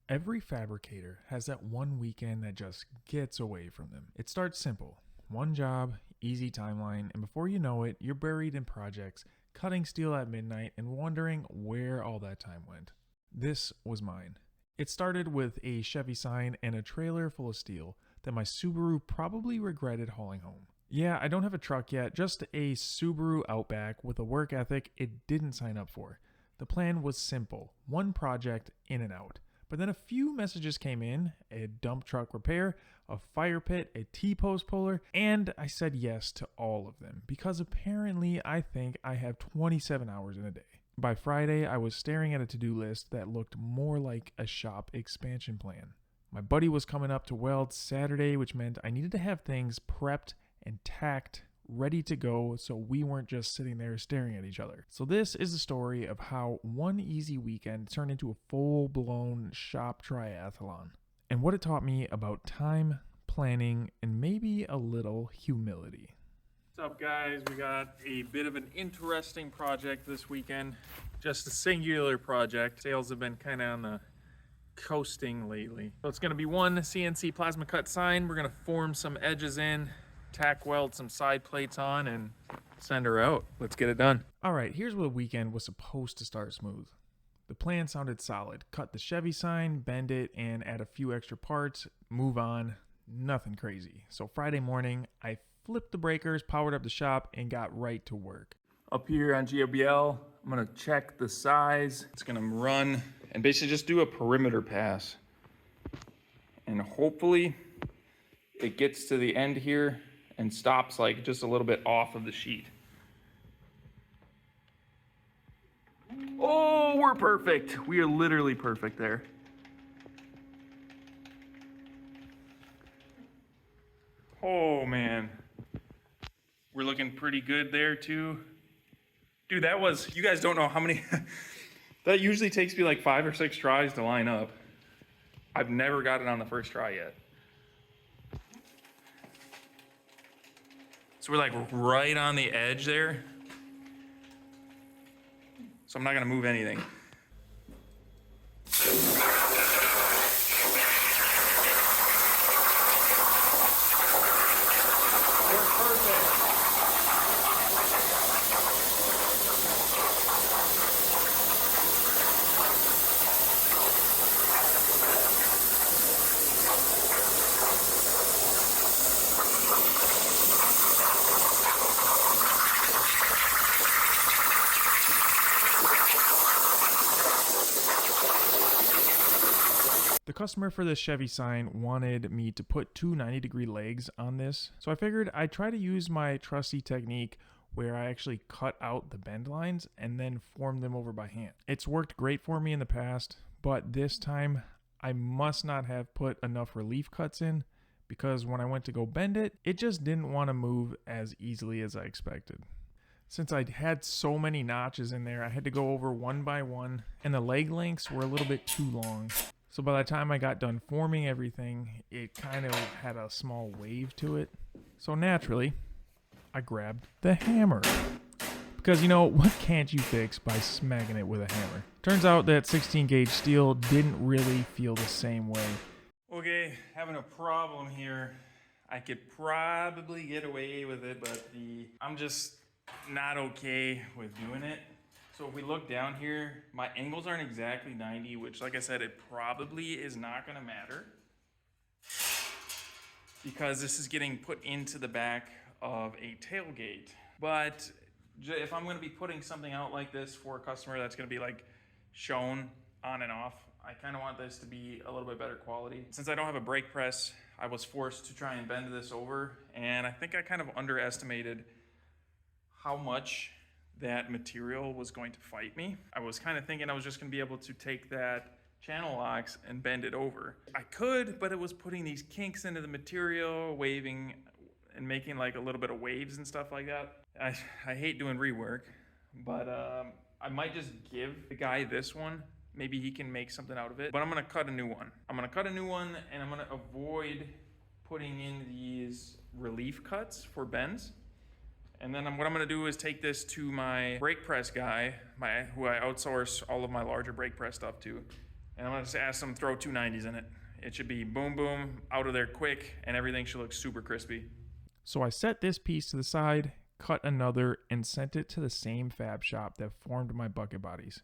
Every fabricator has that one weekend that just gets away from them. It starts simple. One job, easy timeline, and before you know it, you're buried in projects, cutting steel at midnight, and wondering where all that time went. This was mine. It started with a Chevy sign and a trailer full of steel that my Subaru probably regretted hauling home. Yeah, I don't have a truck yet, just a Subaru Outback with a work ethic it didn't sign up for. The plan was simple, one project in and out. But then a few messages came in, a dump truck repair, a fire pit, a T-post puller, and I said yes to all of them because apparently I think I have 27 hours in a day. By Friday, I was staring at a to-do list that looked more like a shop expansion plan. My buddy was coming up to weld Saturday, which meant I needed to have things prepped and tacked, ready to go, so we weren't just sitting there staring at each other. So this is the story of how one easy weekend turned into a full-blown shop triathlon, and what it taught me about time, planning, and maybe a little humility. What's up, guys? We got a bit of an interesting project this weekend. Just a singular project. Sales have been kind of on the coasting lately. So it's going to be one CNC plasma cut sign. We're going to form some edges in, tack weld some side plates on, and send her out. Let's get it done. All right, here's where the weekend was supposed to start smooth. The plan sounded solid. Cut the Chevy sign, bend it, and add a few extra parts, move on. Nothing crazy. So Friday morning, I flipped the breakers, powered up the shop, and got right to work. Up here on GOBL, I'm gonna check the size. It's gonna run and basically just do a perimeter pass. And hopefully it gets to the end here and stops like just a little bit off of the sheet. Oh, we're perfect. We are literally perfect there. Oh man, we're looking pretty good there too. Dude, that was, you guys don't know how many, that usually takes me like 5 or 6 tries to line up. I've never got it on the first try yet. So we're like right on the edge there. So I'm not gonna move anything. The customer for this Chevy sign wanted me to put two 90-degree legs on this, so I figured I'd try to use my trusty technique where I actually cut out the bend lines and then form them over by hand. It's worked great for me in the past, but this time I must not have put enough relief cuts in because when I went to go bend it, it just didn't want to move as easily as I expected. Since I had so many notches in there, I had to go over one by one, and the leg lengths were a little bit too long. So by the time I got done forming everything, it kind of had a small wave to it. So naturally, I grabbed the hammer. Because you know, what can't you fix by smacking it with a hammer? Turns out that 16 gauge steel didn't really feel the same way. Okay, having a problem here. I could probably get away with it, but I'm just not okay with doing it. So if we look down here, my angles aren't exactly 90, which like I said, it probably is not gonna matter because this is getting put into the back of a tailgate. But if I'm gonna be putting something out like this for a customer that's gonna be like shown on and off, I kind of want this to be a little bit better quality. Since I don't have a brake press, I was forced to try and bend this over, and I think I kind of underestimated how much that material was going to fight me. I was kind of thinking I was just gonna be able to take that channel locks and bend it over. I could, but it was putting these kinks into the material, waving and making like a little bit of waves and stuff like that. I hate doing rework, but I might just give the guy this one. Maybe he can make something out of it, but I'm gonna cut a new one. I'm gonna cut a new one, and I'm gonna avoid putting in these relief cuts for bends. And then what I'm gonna do is take this to my brake press guy, who I outsource all of my larger brake press stuff to, And I'm gonna just ask them to throw 290s in it. It should be boom, boom, out of there quick, and everything should look super crispy. So I set this piece to the side, cut another, and sent it to the same fab shop that formed my bucket bodies.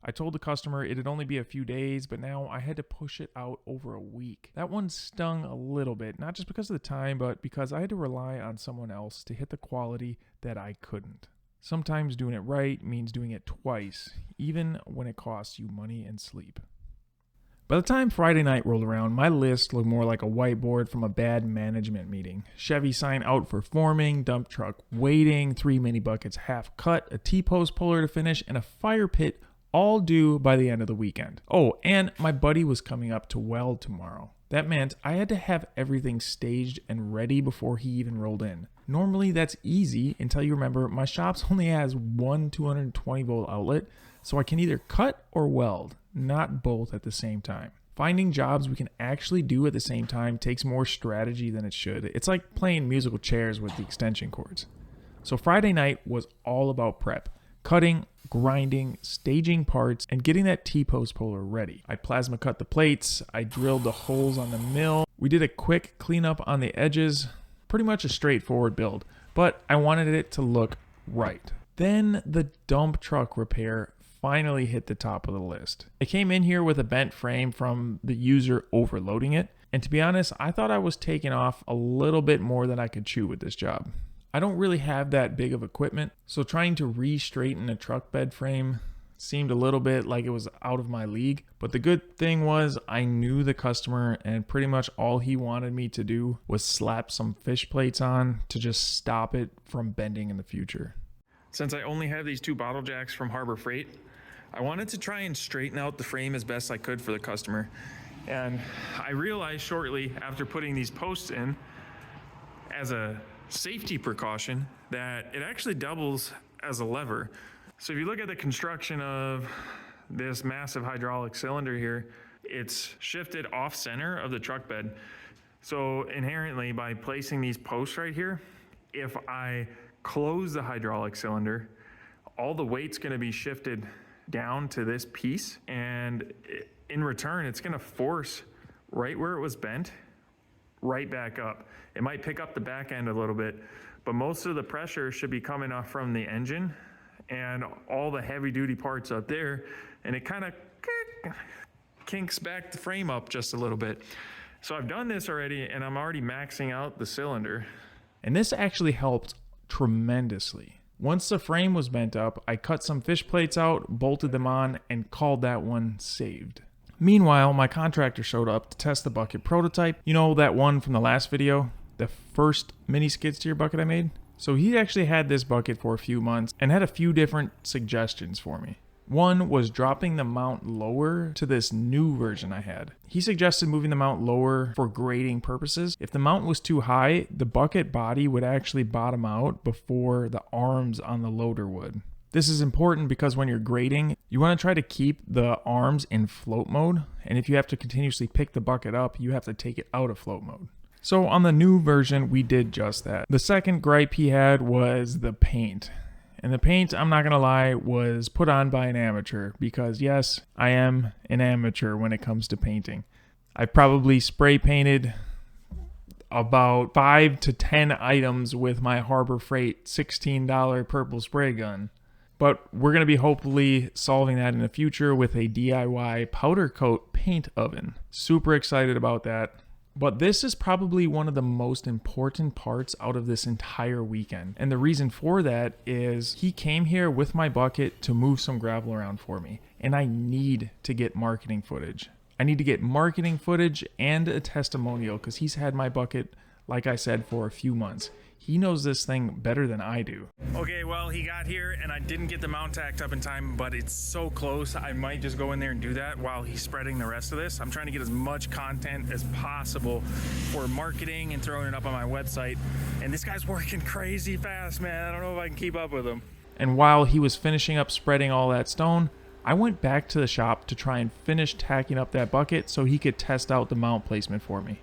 I told the customer it'd only be a few days, but now I had to push it out over a week. That one stung a little bit, not just because of the time, but because I had to rely on someone else to hit the quality that I couldn't. Sometimes doing it right means doing it twice, even when it costs you money and sleep. By the time Friday night rolled around, my list looked more like a whiteboard from a bad management meeting. Chevy sign out for forming, dump truck waiting, 3 mini buckets half cut, a T-post puller to finish, and a fire pit all due by the end of the weekend. Oh, and my buddy was coming up to weld tomorrow. That meant I had to have everything staged and ready before he even rolled in. Normally that's easy until you remember my shop's only has one 220 volt outlet, so I can either cut or weld, not both at the same time. Finding jobs we can actually do at the same time takes more strategy than it should. It's like playing musical chairs with the extension cords. So Friday night was all about prep. Cutting, grinding, staging parts, and getting that T-post puller ready. I plasma cut the plates, I drilled the holes on the mill. We did a quick cleanup on the edges, pretty much a straightforward build, but I wanted it to look right. Then the dump truck repair finally hit the top of the list. It came in here with a bent frame from the user overloading it, and to be honest, I thought I was taking off a little bit more than I could chew with this job. I don't really have that big of equipment, so trying to re-straighten a truck bed frame seemed a little bit like it was out of my league. But the good thing was I knew the customer, and pretty much all he wanted me to do was slap some fish plates on to just stop it from bending in the future. Since I only have these 2 bottle jacks from Harbor Freight, I wanted to try and straighten out the frame as best I could for the customer. And I realized shortly after putting these posts in, as a safety precaution, that it actually doubles as a lever. So if you look at the construction of this massive hydraulic cylinder here, it's shifted off center of the truck bed. So inherently, by placing these posts right here, if I close the hydraulic cylinder, all the weight's going to be shifted down to this piece, and in return it's going to force right where it was bent right back up. It might pick up the back end a little bit, but most of the pressure should be coming off from the engine and all the heavy duty parts up there, and it kind of kinks back the frame up just a little bit. So I've done this already, and I'm already maxing out the cylinder. And this actually helped tremendously. Once the frame was bent up, I cut some fish plates out, bolted them on, and called that one saved. Meanwhile, my contractor showed up to test the bucket prototype. You know, that one from the last video? The first mini skid steer bucket I made? So he actually had this bucket for a few months and had a few different suggestions for me. One was dropping the mount lower to this new version I had. He suggested moving the mount lower for grading purposes. If the mount was too high, the bucket body would actually bottom out before the arms on the loader would. This is important because when you're grading, you want to try to keep the arms in float mode, and if you have to continuously pick the bucket up, you have to take it out of float mode. So on the new version, we did just that. The second gripe he had was the paint. And the paint, I'm not going to lie, was put on by an amateur because yes, I am an amateur when it comes to painting. I probably spray painted about 5 to 10 items with my Harbor Freight $16 purple spray gun. But we're going to be hopefully solving that in the future with a DIY powder coat paint oven. Super excited about that. But this is probably one of the most important parts out of this entire weekend. And the reason for that is he came here with my bucket to move some gravel around for me. And I need to get marketing footage. I need to get marketing footage and a testimonial because he's had my bucket, like I said, for a few months. He knows this thing better than I do. Okay, well, he got here and I didn't get the mount tacked up in time, but it's so close. I might just go in there and do that while he's spreading the rest of this. I'm trying to get as much content as possible for marketing and throwing it up on my website. And this guy's working crazy fast, man. I don't know if I can keep up with him. And while he was finishing up spreading all that stone, I went back to the shop to try and finish tacking up that bucket so he could test out the mount placement for me.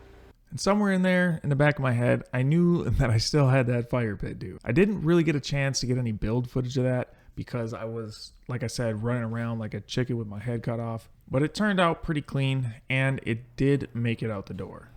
And somewhere in there, in the back of my head, I knew that I still had that fire pit due. I didn't really get a chance to get any build footage of that because I was, like I said, running around like a chicken with my head cut off. But it turned out pretty clean, and it did make it out the door.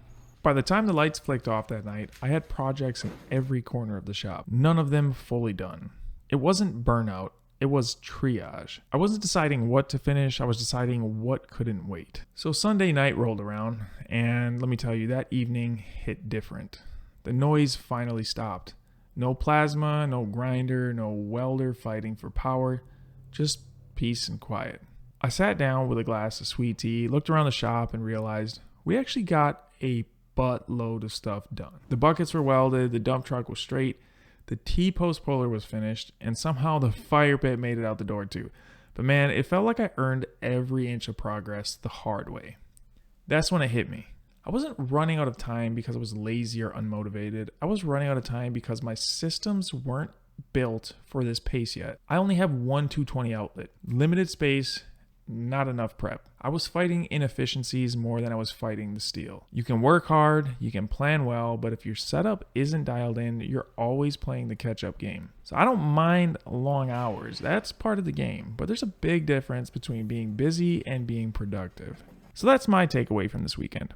By the time the lights flicked off that night, I had projects in every corner of the shop, none of them fully done. It wasn't burnout, it was triage. I wasn't deciding what to finish, I was deciding what couldn't wait. So Sunday night rolled around, and let me tell you, that evening hit different. The noise finally stopped. No plasma, no grinder, no welder fighting for power, just peace and quiet. I sat down with a glass of sweet tea, looked around the shop, and realized we actually got a buttload of stuff done. The buckets were welded, the dump truck was straight, the T-post puller was finished, and somehow the fire pit made it out the door too. But man, it felt like I earned every inch of progress the hard way. That's when it hit me. I wasn't running out of time because I was lazy or unmotivated. I was running out of time because my systems weren't built for this pace yet. I only have one 220 outlet, limited space, not enough prep. I was fighting inefficiencies more than I was fighting the steel. You can work hard, you can plan well, but if your setup isn't dialed in, you're always playing the catch-up game. So I don't mind long hours. That's part of the game, but there's a big difference between being busy and being productive. So that's my takeaway from this weekend.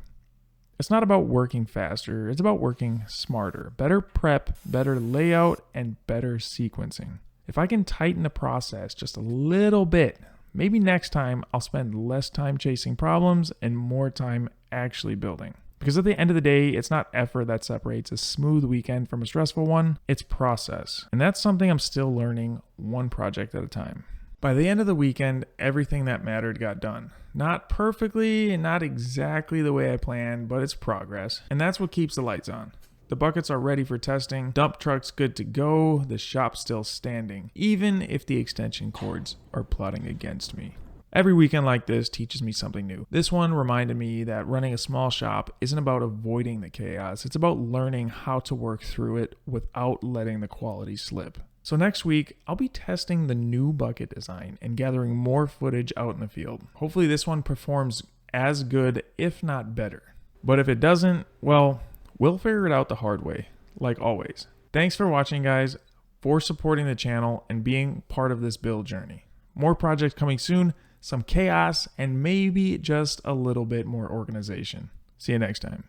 It's not about working faster, it's about working smarter. Better prep, better layout, and better sequencing. If I can tighten the process just a little bit, maybe next time I'll spend less time chasing problems and more time actually building. Because at the end of the day, it's not effort that separates a smooth weekend from a stressful one, it's process. And that's something I'm still learning, one project at a time. By the end of the weekend, everything that mattered got done. Not perfectly and not exactly the way I planned, but it's progress. And that's what keeps the lights on. The buckets are ready for testing, dump truck's good to go, the shop's still standing, even if the extension cords are plotting against me. Every weekend like this teaches me something new. This one reminded me that running a small shop isn't about avoiding the chaos, it's about learning how to work through it without letting the quality slip. So next week, I'll be testing the new bucket design and gathering more footage out in the field. Hopefully this one performs as good, if not better. But if it doesn't, well, we'll figure it out the hard way, like always. Thanks for watching, guys, for supporting the channel and being part of this build journey. More projects coming soon, some chaos, and maybe just a little bit more organization. See you next time.